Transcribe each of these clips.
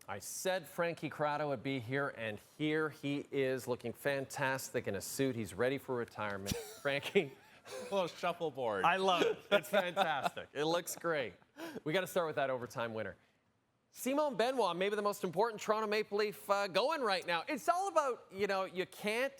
I said Frankie Corrado would be here, and here he is, looking fantastic in a suit. He's ready for retirement. Frankie. A little shuffleboard. I love it. It's fantastic. It looks great. We got to start with that overtime winner. Simon Benoit, maybe the most important Toronto Maple Leaf going right now. It's all about, you can't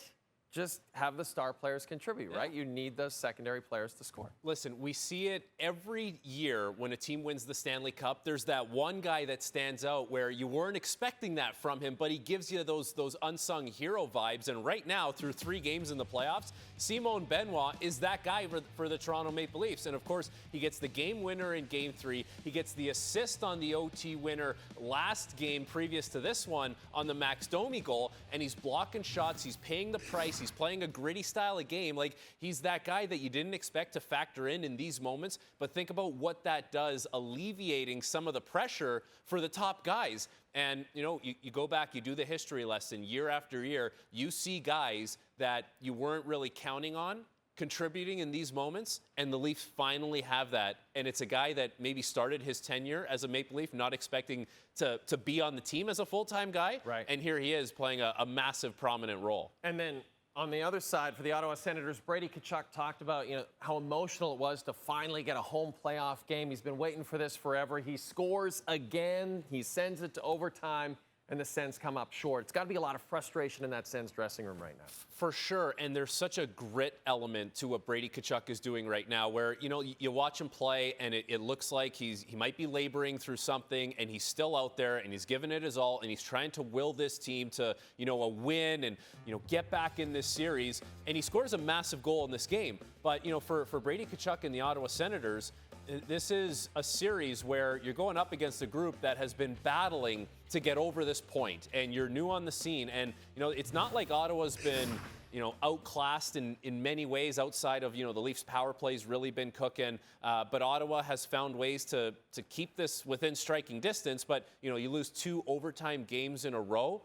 just have the star players contribute, right? You need those secondary players to score. Listen, we see it every year when a team wins the Stanley Cup. There's that one guy that stands out where you weren't expecting that from him, but he gives you those unsung hero vibes. And right now, through 3 games in the playoffs, Simon Benoit is that guy for the Toronto Maple Leafs. And of course, he gets the game winner in Game 3. He gets the assist on the OT winner last game previous to this one on the Max Domi goal. And he's blocking shots. He's paying the price. He's playing a gritty style of game. Like, he's that guy that you didn't expect to factor in these moments. But think about what that does, alleviating some of the pressure for the top guys. And, you go back, you do the history lesson year after year. You see guys that you weren't really counting on contributing in these moments, and the Leafs finally have that. And it's a guy that maybe started his tenure as a Maple Leaf not expecting to be on the team as a full-time guy. Right. And here he is playing a massive, prominent role. And then on the other side, for the Ottawa Senators, Brady Kachchuck talked about, how emotional it was to finally get a home playoff game. He's been waiting for this forever. He scores again. He sends it to overtime, and the Sens come up short. It's got to be a lot of frustration in that Sens dressing room right now. For sure, and there's such a grit element to what Brady Kachchuck is doing right now where, you watch him play and it looks like he might be laboring through something, and he's still out there and he's giving it his all, and he's trying to will this team to, a win and, get back in this series, and he scores a massive goal in this game. But, for Brady Kachchuck and the Ottawa Senators, this is a series where you're going up against a group that has been battling to get over this point, and you're new on the scene. And, it's not like Ottawa's been, outclassed in many ways outside of, the Leafs' power play's really been cooking. But Ottawa has found ways to keep this within striking distance. But, you lose 2 overtime games in a row.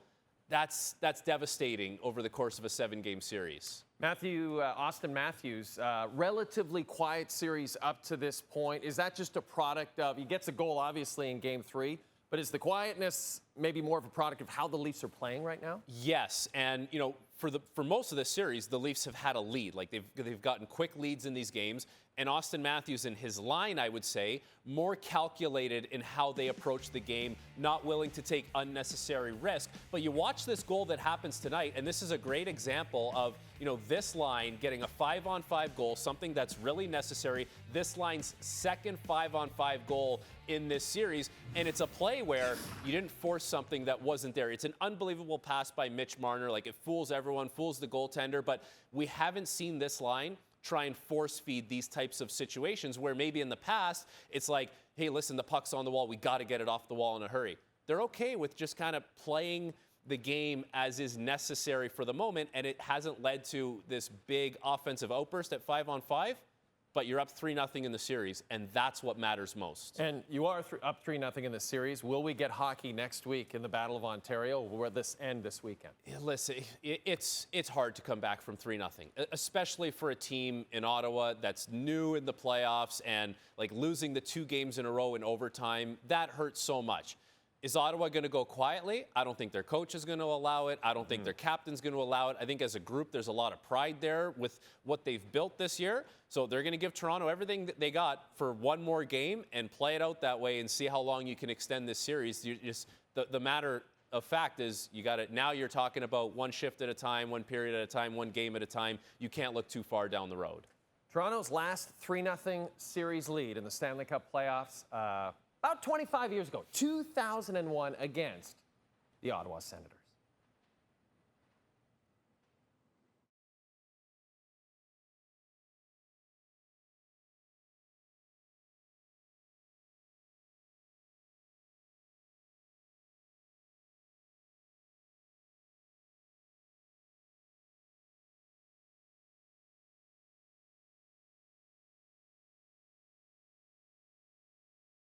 That's devastating over the course of a 7-game series. Auston Matthews, relatively quiet series up to this point. Is that just a product of, he gets a goal obviously in Game 3, but is the quietness maybe more of a product of how the Leafs are playing right now? Yes, and for most of this series, the Leafs have had a lead. Like, they've gotten quick leads in these games. And Auston Matthews and his line, I would say, more calculated in how they approach the game, not willing to take unnecessary risk. But you watch this goal that happens tonight, and this is a great example of, this line getting a 5-on-5 goal, something that's really necessary. This line's second 5-on-5 goal in this series, and it's a play where you didn't force something that wasn't there. It's an unbelievable pass by Mitch Marner. Like, it fools everyone, fools the goaltender, but we haven't seen this line try and force feed these types of situations where maybe in the past it's like, hey, listen, the puck's on the wall, we got to get it off the wall in a hurry. They're okay with just kind of playing the game as is necessary for the moment, and it hasn't led to this big offensive outburst at 5-on-5, but you're up 3-0 in the series, and that's what matters most. And you are up 3-0 in the series. Will we get hockey next week in the Battle of Ontario, or will this end this weekend? Listen, it's hard to come back from 3-0, especially for a team in Ottawa that's new in the playoffs and like losing the 2 games in a row in overtime. That hurts so much. Is Ottawa going to go quietly? I don't think their coach is going to allow it. I don't think their captain's going to allow it. I think as a group, there's a lot of pride there with what they've built this year. So they're going to give Toronto everything that they got for one more game and play it out that way and see how long you can extend this series. The matter of fact is you got it. Now you're talking about one shift at a time, one period at a time, one game at a time. You can't look too far down the road. Toronto's last 3-0 series lead in the Stanley Cup playoffs, about 25 years ago, 2001, against the Ottawa Senators.